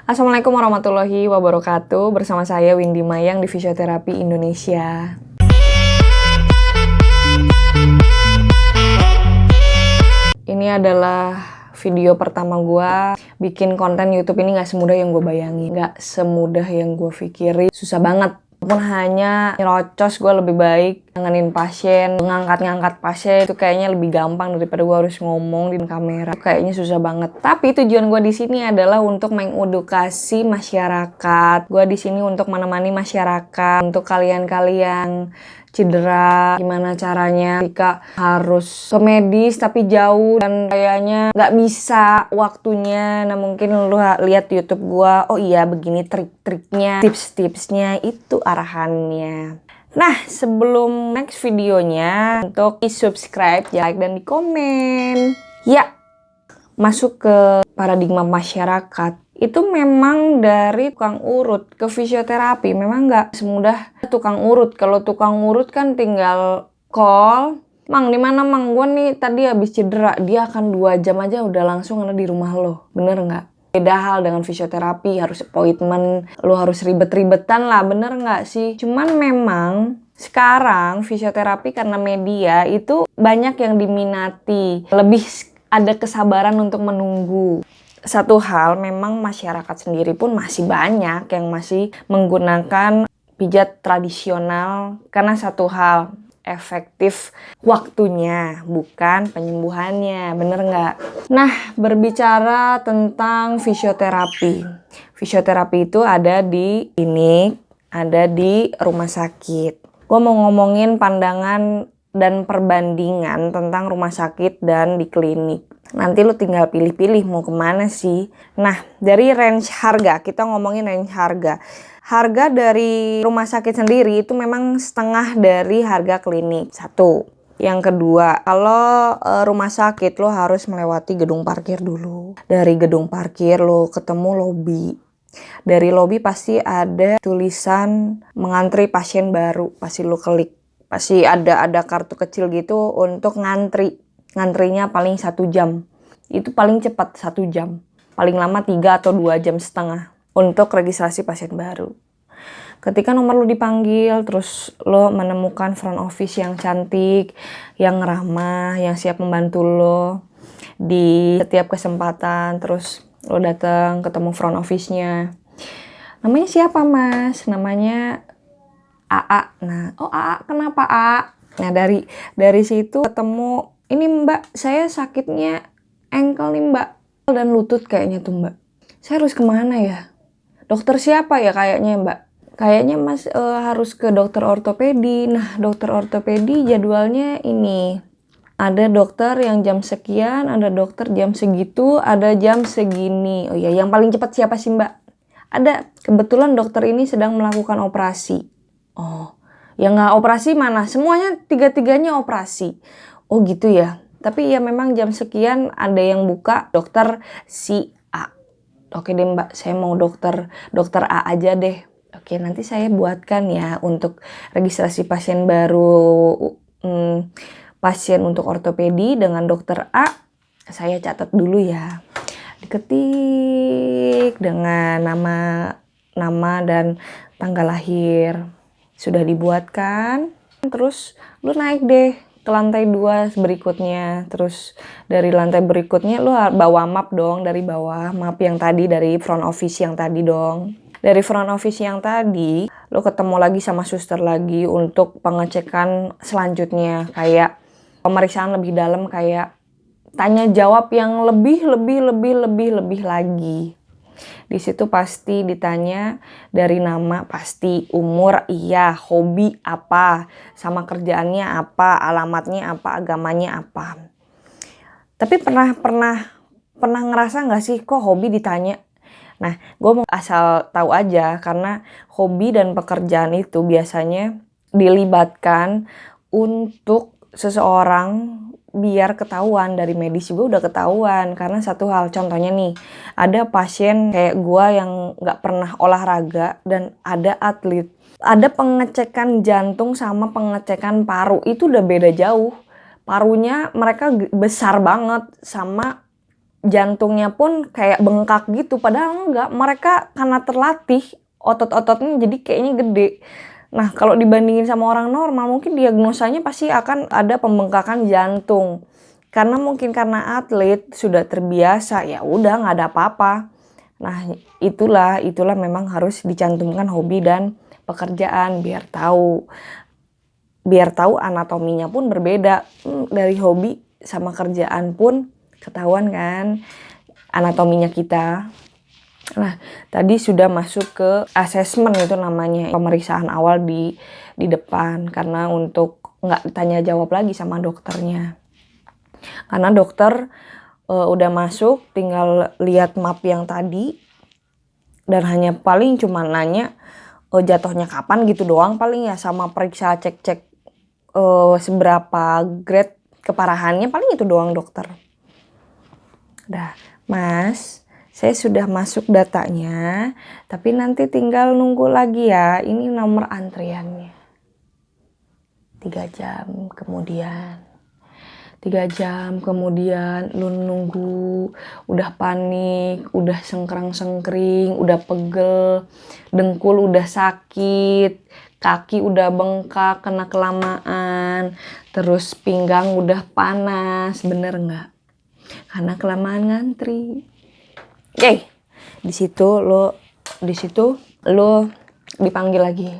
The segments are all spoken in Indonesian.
Assalamualaikum warahmatullahi wabarakatuh. Bersama saya Windy Mayang di Fisioterapi Indonesia. Ini adalah video pertama gue. Bikin konten YouTube ini gak semudah yang gue bayangin, gak semudah yang gue pikirin. Susah banget. Walaupun hanya nyerocos, gue lebih baik nanganin pasien, ngangkat-ngangkat pasien itu kayaknya lebih gampang daripada gue harus ngomong di kamera. Itu kayaknya susah banget. Tapi tujuan gue di sini adalah untuk mengedukasi masyarakat. Gue di sini untuk menemani masyarakat, untuk kalian-kalian cedera, gimana caranya jika harus ke medis tapi jauh dan kayaknya nggak bisa waktunya. Nah mungkin lu lihat YouTube gua, oh iya begini trik-triknya, tips-tipsnya, itu arahannya. Nah sebelum next videonya, untuk subscribe, like, dan di komen. Ya, masuk ke paradigma masyarakat. Itu memang dari tukang urut ke fisioterapi memang nggak semudah tukang urut. Kalau tukang urut kan tinggal call, "Mang, di mana Mang? Gue nih tadi habis cedera." Dia akan 2 jam aja udah langsung ada di rumah lo. Bener nggak? Beda hal dengan fisioterapi, harus appointment, lo harus ribet-ribetan lah, bener nggak sih? Cuman memang sekarang fisioterapi karena media itu banyak yang diminati, lebih ada kesabaran untuk menunggu. Satu hal, memang masyarakat sendiri pun masih banyak yang masih menggunakan pijat tradisional karena satu hal, efektif waktunya, bukan penyembuhannya, bener nggak? Nah, berbicara tentang fisioterapi. Fisioterapi itu ada di klinik, ada di rumah sakit. Gue mau ngomongin pandangan dan perbandingan tentang rumah sakit dan di klinik. Nanti lu tinggal pilih-pilih mau kemana sih. Nah, dari range harga, kita ngomongin range harga. Harga dari rumah sakit sendiri itu memang setengah dari harga klinik. Satu. Yang kedua, kalau rumah sakit lo harus melewati gedung parkir dulu. Dari gedung parkir lo ketemu lobi. Dari lobi pasti ada tulisan mengantri pasien baru. Pasti lo klik. Pasti ada kartu kecil gitu untuk ngantri. Ngantrinya paling 1 jam. Itu paling cepat 1 jam. Paling lama 3 atau 2 jam setengah untuk registrasi pasien baru. Ketika nomor lo dipanggil, terus lo menemukan front office yang cantik, yang ramah, yang siap membantu lo di setiap kesempatan. Terus lo datang ketemu front office-nya. Namanya siapa, Mas? Namanya AA. Nah, oh AA, kenapa A? Nah, dari situ ketemu, "Ini Mbak, saya sakitnya ankle nih Mbak, dan lutut kayaknya tuh Mbak. Saya harus kemana ya? Dokter siapa ya kayaknya Mbak? Kayaknya Mas harus ke dokter ortopedi." Nah, dokter ortopedi jadwalnya ini. Ada dokter yang jam sekian, ada dokter jam segitu, ada jam segini. Oh iya, yang paling cepat siapa sih Mbak? Ada, kebetulan dokter ini sedang melakukan operasi. Oh, yang nggak operasi mana? Semuanya, tiga-tiganya operasi. Oh gitu ya. Tapi ya memang jam sekian ada yang buka dokter si A. Oke deh Mbak, saya mau dokter A aja deh. Oke, nanti saya buatkan ya untuk registrasi pasien baru, pasien untuk ortopedi dengan dokter A. Saya catat dulu ya. Diketik dengan nama dan tanggal lahir. Sudah dibuatkan. Terus lu naik deh ke lantai 2 berikutnya. Terus dari lantai berikutnya lu bawa map dong, dari bawah map yang tadi, dari front office yang tadi dong. Dari front office yang tadi lu ketemu lagi sama suster lagi untuk pengecekan selanjutnya, kayak pemeriksaan lebih dalam, kayak tanya jawab yang lebih lagi. Di situ pasti ditanya dari nama, pasti umur, iya, hobi apa, sama kerjaannya apa, alamatnya apa, agamanya apa. Tapi pernah ngerasa nggak sih kok hobi ditanya? Nah, gue mau asal tahu aja, karena hobi dan pekerjaan itu biasanya dilibatkan untuk seseorang biar ketahuan. Dari medis juga udah ketahuan, karena satu hal, contohnya nih, ada pasien kayak gua yang nggak pernah olahraga dan ada atlet, ada pengecekan jantung sama pengecekan paru, itu udah beda jauh. Parunya mereka besar banget sama jantungnya pun kayak bengkak gitu, padahal enggak, mereka karena terlatih otot-ototnya jadi kayaknya gede. Nah, kalau dibandingin sama orang normal mungkin diagnosanya pasti akan ada pembengkakan jantung. Karena atlet sudah terbiasa, ya udah nggak ada apa-apa. Nah, itulah memang harus dicantumkan hobi dan pekerjaan biar tahu anatominya pun berbeda. Dari hobi sama kerjaan pun ketahuan kan anatominya kita. Nah, tadi sudah masuk ke asesmen, itu namanya pemeriksaan awal di depan, karena untuk nggak tanya jawab lagi sama dokternya. Karena dokter udah masuk, tinggal lihat map yang tadi dan hanya paling cuma nanya jatuhnya kapan gitu doang paling ya, sama periksa cek-cek seberapa grade keparahannya, paling itu doang dokter. Dah, Mas, saya sudah masuk datanya, tapi nanti tinggal nunggu lagi ya. Ini nomor antriannya. 3 jam kemudian. 3 jam kemudian lu nunggu, udah panik, udah sengkrang-sengkring, udah pegel, dengkul udah sakit, kaki udah bengkak kena kelamaan, terus pinggang udah panas, bener nggak? Karena kelamaan ngantri. Oke, di situ lo dipanggil lagi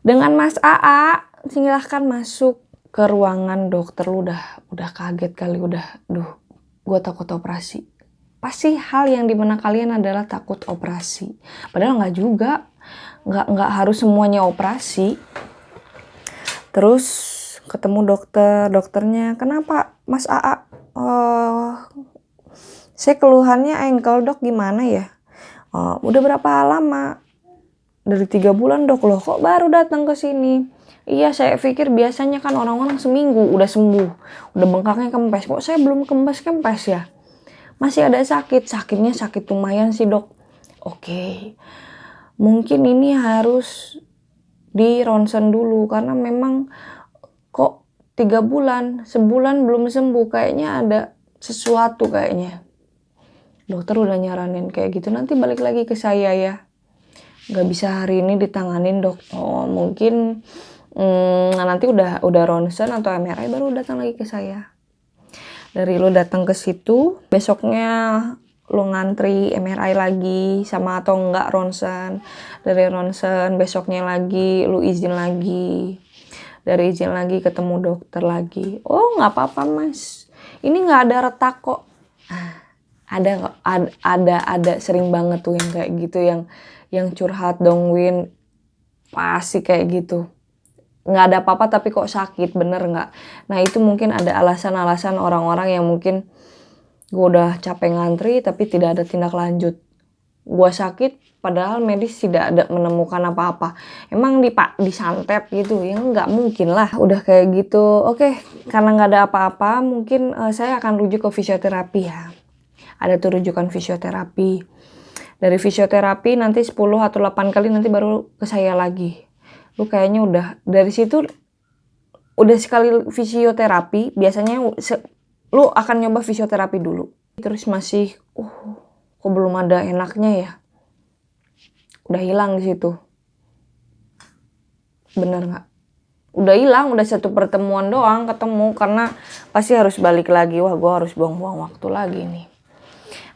dengan Mas AA, silahkan masuk ke ruangan dokter. Lu udah kaget kali, gue takut operasi. Pasti hal yang dimana kalian adalah takut operasi, padahal nggak juga, nggak harus semuanya operasi. Terus ketemu dokternya, kenapa Mas AA? Saya keluhannya ankle dok, gimana ya? Udah berapa lama? Dari 3 bulan dok. Loh kok baru datang ke sini? Iya, saya pikir biasanya kan orang-orang seminggu udah sembuh, udah bengkaknya kempes. Kok saya belum kempes ya? Masih ada sakitnya sakit lumayan sih dok. Oke, mungkin ini harus di ronsen dulu karena memang kok 3 bulan, sebulan belum sembuh, kayaknya ada sesuatu kayaknya. Dokter udah nyaranin kayak gitu, nanti balik lagi ke saya ya. Gak bisa hari ini ditanganin dok. Oh mungkin nanti udah ronsen atau MRI baru datang lagi ke saya. Dari lo datang ke situ, besoknya lo ngantri MRI lagi sama atau enggak ronsen. Dari ronsen besoknya lagi lo izin lagi. Dari izin lagi ketemu dokter lagi. Oh nggak apa-apa mas, ini nggak ada retak kok. Ada sering banget tuh yang kayak gitu, yang curhat dong Win, pasti kayak gitu. Nggak ada apa-apa tapi kok sakit, bener nggak? Nah itu mungkin ada alasan-alasan orang-orang yang mungkin gue udah capek ngantri tapi tidak ada tindak lanjut. Gue sakit padahal medis tidak ada menemukan apa-apa. Emang disantet gitu ya, nggak mungkin lah. Udah kayak gitu, oke, karena nggak ada apa-apa mungkin saya akan rujuk ke fisioterapi ya. Ada tuh rujukan fisioterapi. Dari fisioterapi nanti 10 atau 8 kali nanti baru ke saya lagi. Lu kayaknya udah dari situ udah sekali fisioterapi, biasanya lu akan nyoba fisioterapi dulu. Terus masih kok belum ada enaknya ya. Udah hilang di situ. Bener nggak? Udah hilang, udah satu pertemuan doang ketemu, karena pasti harus balik lagi. Wah, gue harus buang-buang waktu lagi nih.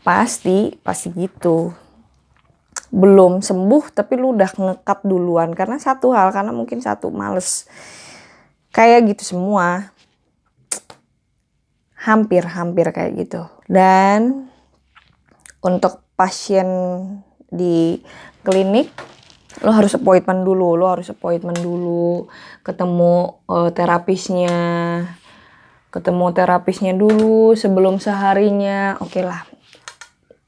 Pasti gitu. Belum sembuh tapi lu udah ngekat duluan karena mungkin males. Kayak gitu semua. Hampir kayak gitu. Dan untuk pasien di klinik lo harus appointment dulu, ketemu terapisnya dulu sebelum seharinya. Oke lah.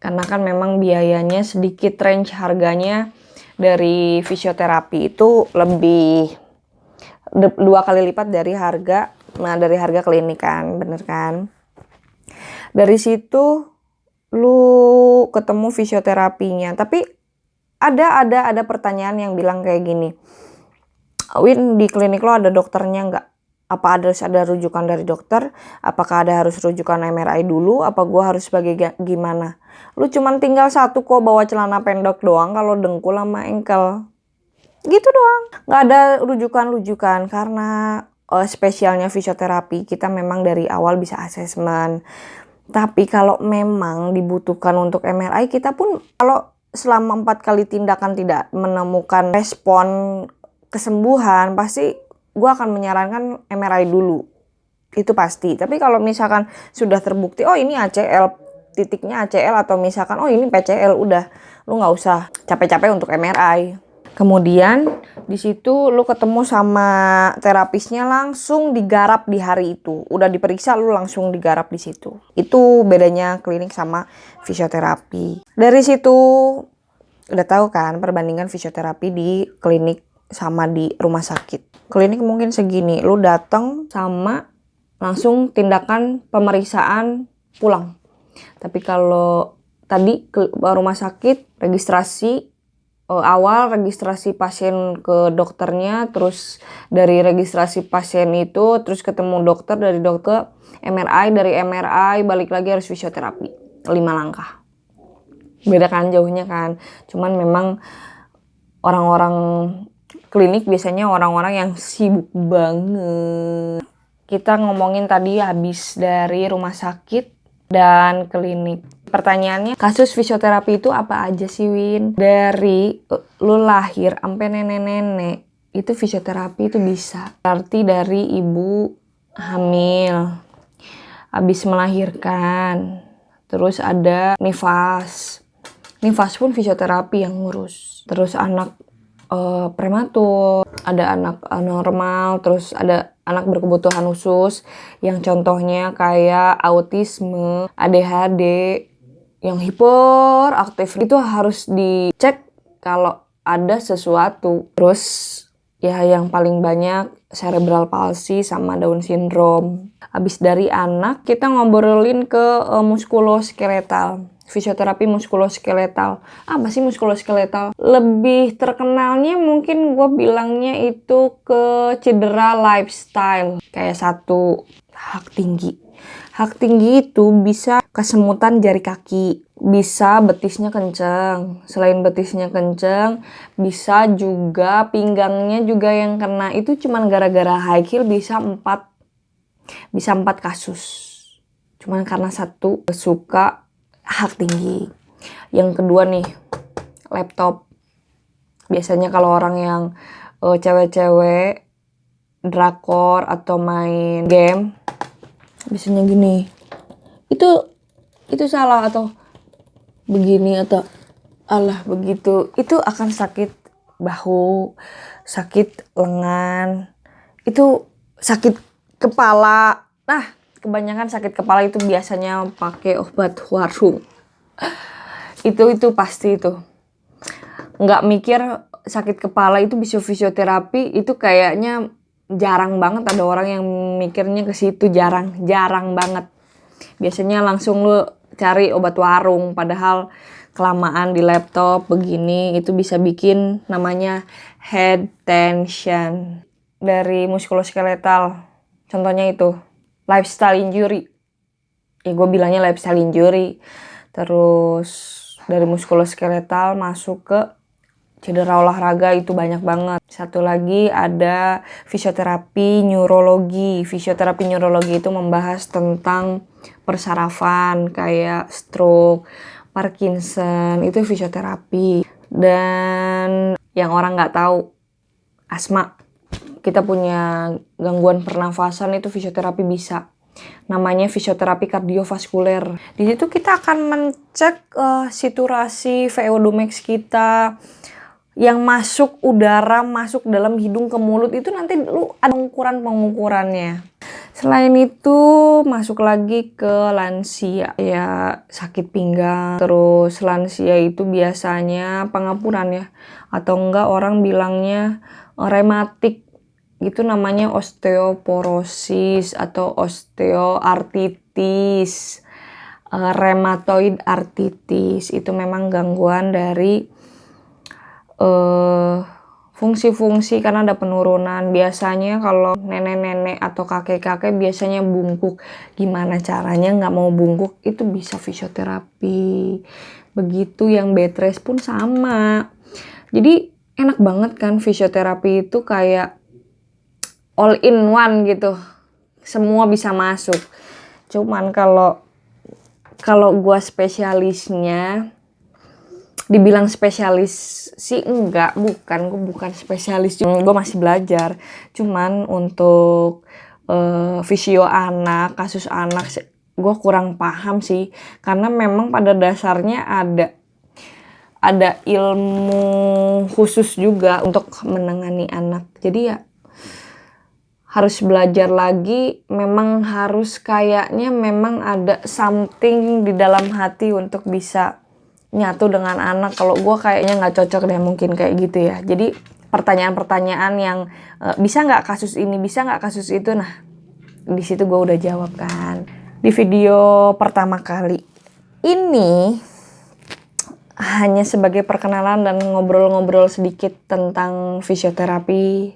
Karena kan memang biayanya sedikit, range harganya dari fisioterapi itu lebih 2 kali lipat dari harga klinik kan, bener kan? Dari situ lu ketemu fisioterapinya, tapi ada pertanyaan yang bilang kayak gini, Win di klinik lo ada dokternya nggak? Apa harus ada rujukan dari dokter? Apakah ada harus rujukan MRI dulu? Apa gue harus gimana? Lu cuman tinggal satu kok, bawa celana pendek doang kalau dengkul sama engkel. Gitu doang. Nggak ada rujukan-rujukan karena spesialnya fisioterapi. Kita memang dari awal bisa asesmen. Tapi kalau memang dibutuhkan untuk MRI, kita pun kalau selama 4 kali tindakan tidak menemukan respon kesembuhan, pasti gue akan menyarankan MRI dulu. Itu pasti. Tapi kalau misalkan sudah terbukti, oh ini ACL, titiknya ACL, atau misalkan oh ini PCL, udah, lu nggak usah capek-capek untuk MRI. Kemudian di situ lu ketemu sama terapisnya, langsung digarap di hari itu. Udah diperiksa, lu langsung digarap di situ. Itu bedanya klinik sama fisioterapi. Dari situ udah tahu kan perbandingan fisioterapi di klinik sama di rumah sakit. Klinik mungkin segini, lu datang sama langsung tindakan pemeriksaan pulang. Tapi kalau tadi ke rumah sakit, registrasi awal, registrasi pasien ke dokternya, terus dari registrasi pasien itu terus ketemu dokter, dari dokter MRI, dari MRI balik lagi harus fisioterapi. 5 langkah. Beda kan jauhnya kan. Cuman memang orang-orang klinik biasanya orang-orang yang sibuk banget. Kita ngomongin tadi habis dari rumah sakit dan klinik. Pertanyaannya, kasus fisioterapi itu apa aja sih, Win? Dari lu lahir sampai nenek-nenek, itu fisioterapi itu bisa. Berarti dari ibu hamil, habis melahirkan, terus ada nifas. Nifas pun fisioterapi yang ngurus. Terus anak prematur, ada anak normal, terus ada anak berkebutuhan khusus yang contohnya kayak autisme, ADHD, yang hiperaktif, itu harus dicek kalau ada sesuatu. Terus ya yang paling banyak cerebral palsy sama Down syndrome. Habis dari anak kita ngobrolin ke muskuloskeletal. Fisioterapi muskuloskeletal. Apa sih muskuloskeletal? Lebih terkenalnya mungkin gue bilangnya itu ke cedera lifestyle. Kayak satu, hak tinggi. Hak tinggi itu bisa kesemutan jari kaki. Bisa betisnya kenceng. Selain betisnya kenceng, bisa juga pinggangnya juga yang kena. Itu cuman gara-gara high heel bisa 4 kasus. Cuman karena satu suka hak tinggi. Yang kedua nih, laptop. Biasanya kalau orang yang cewek-cewek drakor atau main game, biasanya gini. Itu salah atau begini atau alah begitu. Itu akan sakit bahu, sakit lengan, itu sakit kepala. Nah, kebanyakan sakit kepala itu biasanya pakai obat warung. Itu pasti itu. Nggak mikir sakit kepala itu bisa fisioterapi, itu kayaknya jarang banget ada orang yang mikirnya ke situ, jarang banget. Biasanya langsung lu cari obat warung, padahal kelamaan di laptop begini itu bisa bikin namanya head tension. Dari muskuloskeletal, contohnya itu lifestyle injury. Ya gue bilangnya lifestyle injury. Terus dari muskuloskeletal masuk ke cedera olahraga, itu banyak banget. Satu lagi ada fisioterapi neurologi. Fisioterapi neurologi itu membahas tentang persarafan kayak stroke, Parkinson, itu fisioterapi. Dan yang orang nggak tahu, asma. Kita punya gangguan pernafasan, itu fisioterapi bisa. Namanya fisioterapi kardiovaskuler. Di situ kita akan mencek saturasi VO2 max kita, yang masuk udara masuk dalam hidung ke mulut, itu nanti lu ada pengukurannya. Selain itu masuk lagi ke lansia, ya sakit pinggang. Terus lansia itu biasanya pengapuran ya, atau enggak orang bilangnya rematik. Itu namanya osteoporosis atau osteoartritis, rheumatoid arthritis. Itu memang gangguan dari fungsi-fungsi karena ada penurunan. Biasanya kalau nenek-nenek atau kakek-kakek biasanya bungkuk. Gimana caranya nggak mau bungkuk, itu bisa fisioterapi. Begitu yang bed rest pun sama. Jadi enak banget kan fisioterapi itu kayak all in one gitu. Semua bisa masuk. Cuman kalau gua spesialisnya, dibilang spesialis sih enggak, gue bukan spesialis, gue masih belajar. Cuman untuk fisio anak, kasus anak, gue kurang paham sih, karena memang pada dasarnya ada ilmu khusus juga untuk menangani anak. Jadi ya harus belajar lagi, memang harus kayaknya memang ada something di dalam hati untuk bisa nyatu dengan anak. Kalau gue kayaknya nggak cocok deh mungkin kayak gitu ya. Jadi pertanyaan-pertanyaan yang bisa nggak kasus ini, bisa nggak kasus itu, nah di situ gue udah jawab kan. Di video pertama kali ini hanya sebagai perkenalan dan ngobrol-ngobrol sedikit tentang fisioterapi.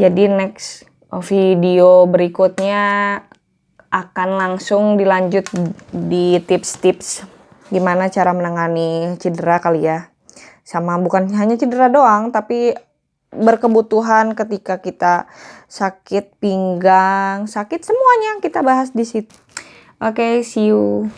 Jadi next video berikutnya akan langsung dilanjut di tips-tips gimana cara menangani cedera kali ya. Sama bukan hanya cedera doang, tapi berkebutuhan ketika kita sakit pinggang, sakit semuanya kita bahas di situ. Oke, see you.